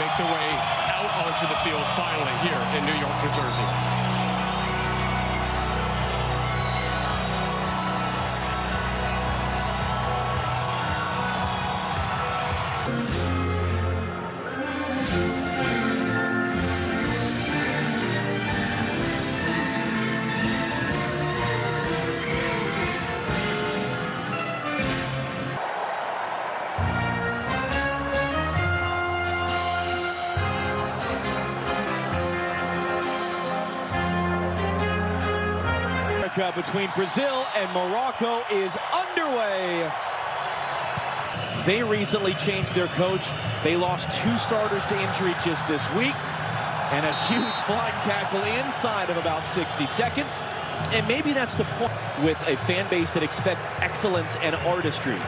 make their way out onto the field finally here in New York, New Jersey. Between Brazil and Morocco is underway. They recently changed their coach. They lost 2 starters to injury just this week, and a huge flying tackle inside of about 60 seconds. And maybe that's the point with a fan base that expects excellence and artistry.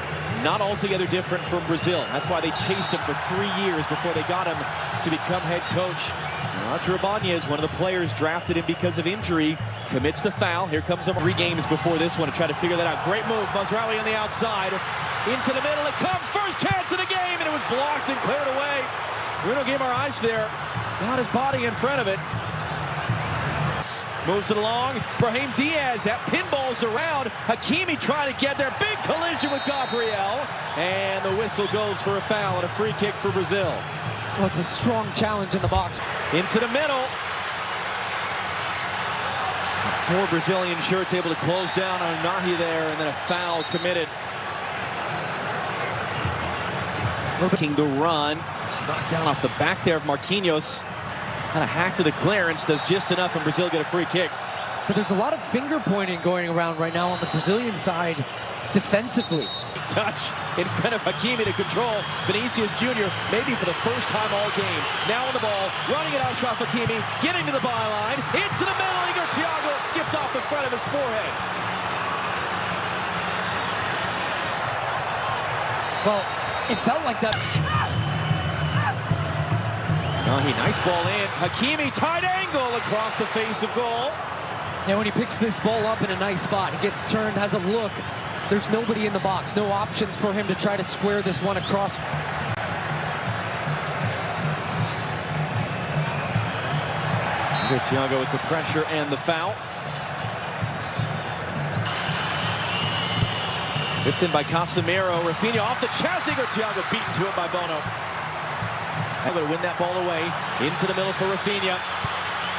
Not altogether different from Brazil. That's why they chased him for 3 years before they got him to become head coach. Roger Abonnez, one of the players, drafted him because of injury, commits the foul. Here comes him 3 games before this one to try to figure that out. Great move, Mazraoui on the outside. Into the middle it comes, first chance of the game, and it was blocked and cleared away. Bruno Guimaraes there, got his body in front of it. Moves it along, Brahim Diaz, that pinballs around. Hakimi trying to get there, big collision with Gabriel. And the whistle goes for a foul and a free kick for Brazil. Well, it's a strong challenge in the box. Into the middle. 4 Brazilian shirts able to close down on Nahi there, and then a foul committed. Looking to run. It's knocked down off the back there of Marquinhos. Kind of hack to the clearance, does just enough, and Brazil get a free kick. But there's a lot of finger pointing going around right now on the Brazilian side defensively. Touch in front of Hakimi to control Vinicius Jr. maybe for the first time all game. Now on the ball, running it out, Achraf Hakimi, getting to the byline, into the middle. Igor Thiago skipped off the front of his forehead. Well, it felt like that. Nahi, nice ball in. Hakimi, tight angle across the face of goal. And when he picks this ball up in a nice spot, he gets turned, has a look. There's nobody in the box. No options for him to try to square this one across. Thiago with the pressure and the foul. Whipped in by Casemiro. Rafinha off the chest. Igor Thiago beaten to it by Bono. Able to win that ball away. Into the middle for Rafinha.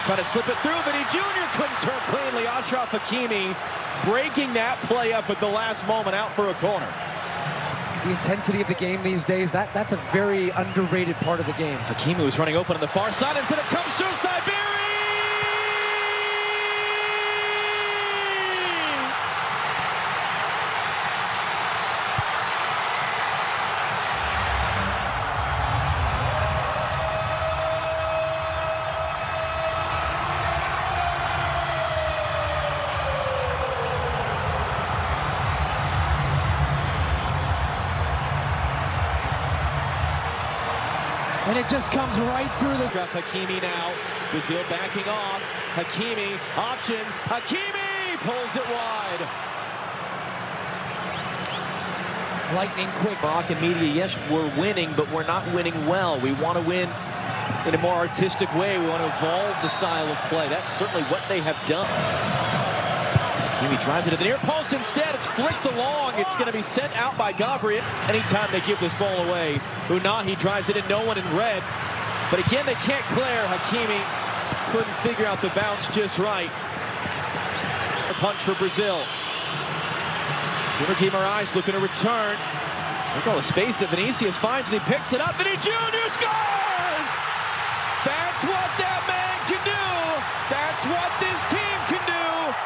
Trying to slip it through, but he Jr. couldn't turn cleanly. Achraf Hakimi breaking that play up at the last moment, out for a corner. The intensity of the game these days, that's a very underrated part of the game. Hakimi was running open on the far side. Instead it comes suicide. And it just comes right through the... Hakimi now. Brazil backing off. Hakimi, options. Hakimi pulls it wide. Lightning quick. Moroccan media, yes, we're winning, but we're not winning well. We want to win in a more artistic way. We want to evolve the style of play. That's certainly what they have done. Hakimi drives it to the near post. Instead, it's flicked along. It's going to be sent out by Gabriel. Anytime they give this ball away, Unahi drives it in, no one in red. But again, they can't clear. Hakimi couldn't figure out the bounce just right. A punch for Brazil. Guimaraes looking to return. Look at all the space that Vinicius finds. He picks it up, and he Jr. scores! That's what that man can do. That's what this team can do.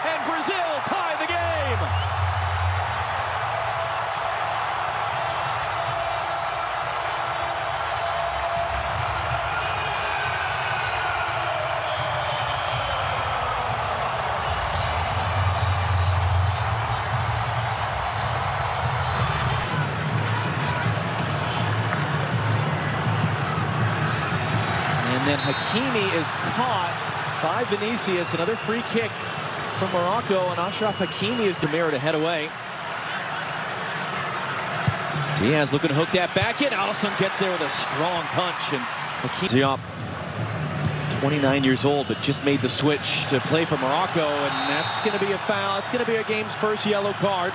And Brazil tie the game. And then Hakimi is caught by Vinicius. Another free kick from Morocco, and Achraf Hakimi is the mirror to head away. Diaz looking to hook that back in. Alisson gets there with a strong punch, and Diop, 29 years old, but just made the switch to play for Morocco, and that's going to be a foul. It's going to be a game's first yellow card.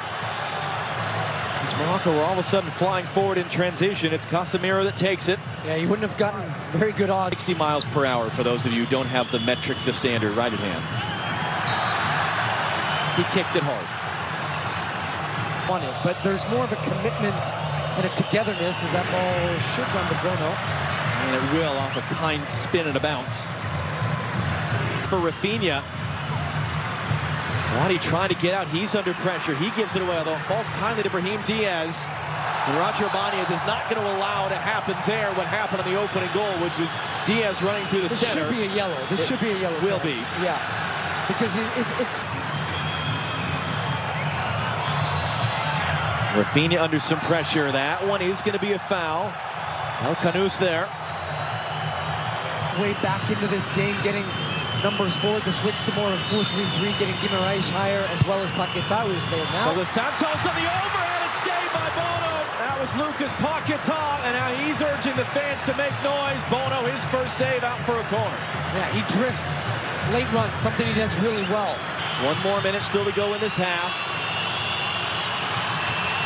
As Morocco were all of a sudden flying forward in transition. It's Casemiro that takes it. Yeah, you wouldn't have gotten very good odds. 60 miles per hour for those of you who don't have the metric to standard right at hand. He kicked it hard. On it, but there's more of a commitment and a togetherness as that ball should run to Bruno. And it will off a kind spin and a bounce. For Rafinha. Wadi trying to get out. He's under pressure. He gives it away, although it falls kindly to Brahim Diaz. And Roger Ibanez is not going to allow to happen there what happened on the opening goal, which was Diaz running through the center. This should be a yellow. This should be a yellow. Will be. Yeah. Because it's... Rafinha under some pressure. That one is going to be a foul. El Canous there. Way back into this game, getting numbers forward, the switch to more of 4-3-3, getting Guimaraes higher, as well as Paquetá, who's there now. Well, the Santos on the overhead, it's saved by Bono. That was Lucas Paquetá, and now he's urging the fans to make noise. Bono, his first save out for a corner. Yeah, he drifts, late run, something he does really well. 1 more minute still to go in this half.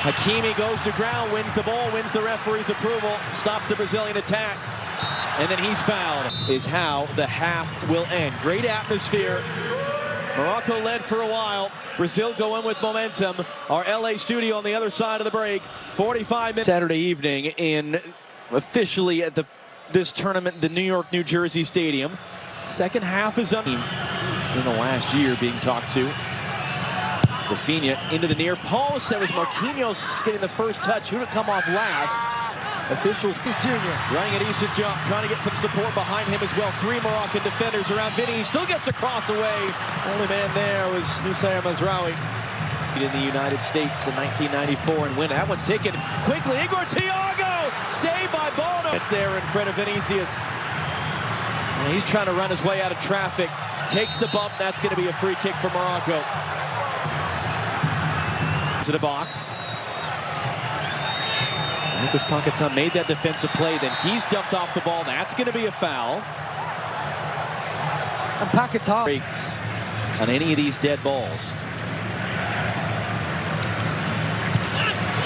Hakimi goes to ground, wins the ball, wins the referee's approval, stops the Brazilian attack. And then he's fouled, is how the half will end. Great atmosphere. Morocco led for a while. Brazil going with momentum. Our LA studio on the other side of the break. 45 minutes. Saturday evening in officially at this tournament, the New York, New Jersey Stadium. Second half is in the last year being talked to. Rafinha into the near post. That was Marquinhos getting the first touch. Who to come off last? Officials, Junior running a decent jump, trying to get some support behind him as well. 3 Moroccan defenders around Vinny. He still gets a cross away. Only man there was Nusayr Mazraoui. In the United States in 1994 and win. That one's taken quickly. Igor Thiago, saved by Bono. It's there in front of Vinicius. And he's trying to run his way out of traffic. Takes the bump. That's going to be a free kick for Morocco. To the box. Lucas Paquetá made that defensive play, then he's dumped off the ball. That's going to be a foul. And Paquetá breaks on any of these dead balls.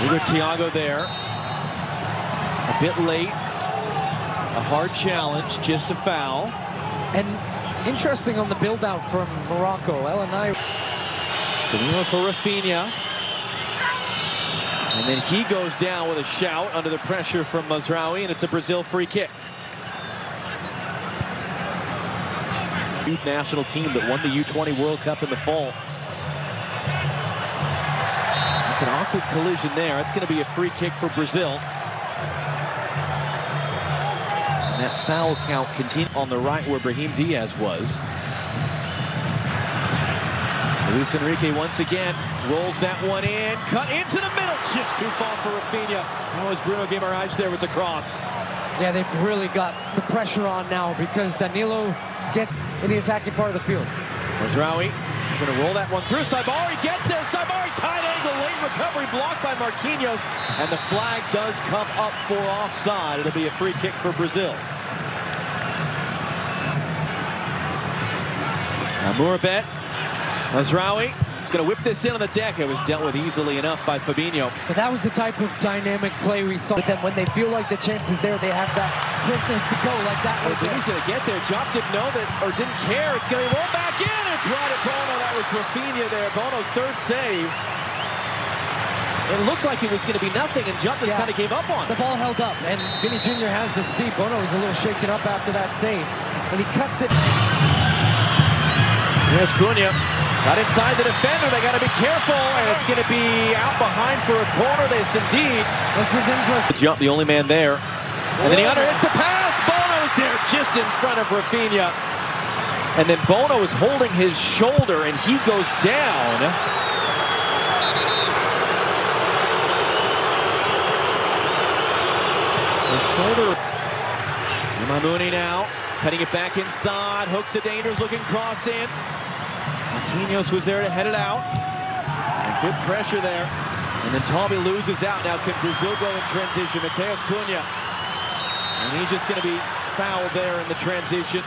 Igor Thiago there. A bit late. A hard challenge, just a foul. And interesting on the build-out from Morocco. Elenay. Danilo for Rafinha. And then he goes down with a shout under the pressure from Mazraoui, and it's a Brazil free kick. Youth national team that won the U20 World Cup in the fall. It's an awkward collision there. It's going to be a free kick for Brazil. And that foul count continues on the right where Brahim Diaz was. Luis Enrique once again rolls that one in, cut into the middle, just too far for Rafinha. That was Bruno Guimaraes there with the cross. Yeah, they've really got the pressure on now because Danilo gets in the attacking part of the field. Mazraoui going to roll that one through. Saibari gets there. Saibari tight angle, late recovery blocked by Marquinhos, and the flag does come up for offside. It'll be a free kick for Brazil. Amourabet. Mazraoui is going to whip this in on the deck. It was dealt with easily enough by Fabinho. But that was the type of dynamic play we saw. But then when they feel like the chance is there, they have that quickness to go like that. He's going to get there. Jop didn't know that, or didn't care. It's going to be rolled back in. It's right at Bono. That was Rafinha there. Bono's third save. It looked like it was going to be nothing, and Jop just kind of gave up on it. The ball held up, and Vinny Jr. has the speed. Bono was a little shaken up after that save, and he cuts it. Here's Cunha. Got inside the defender. They got to be careful, and it's going to be out behind for a corner. This indeed. This is interesting. Jump, the only man there. And then the under hits the pass. Bono's there just in front of Rafinha. And then Bono is holding his shoulder, and he goes down. The shoulder. Mamouni now. Cutting it back inside. Hooks a dangerous looking cross in. Marquinhos was there to head it out. And good pressure there. And then Tommy loses out. Now can Brazil go in transition? Mateus Cunha. And he's just going to be foul there in the transition.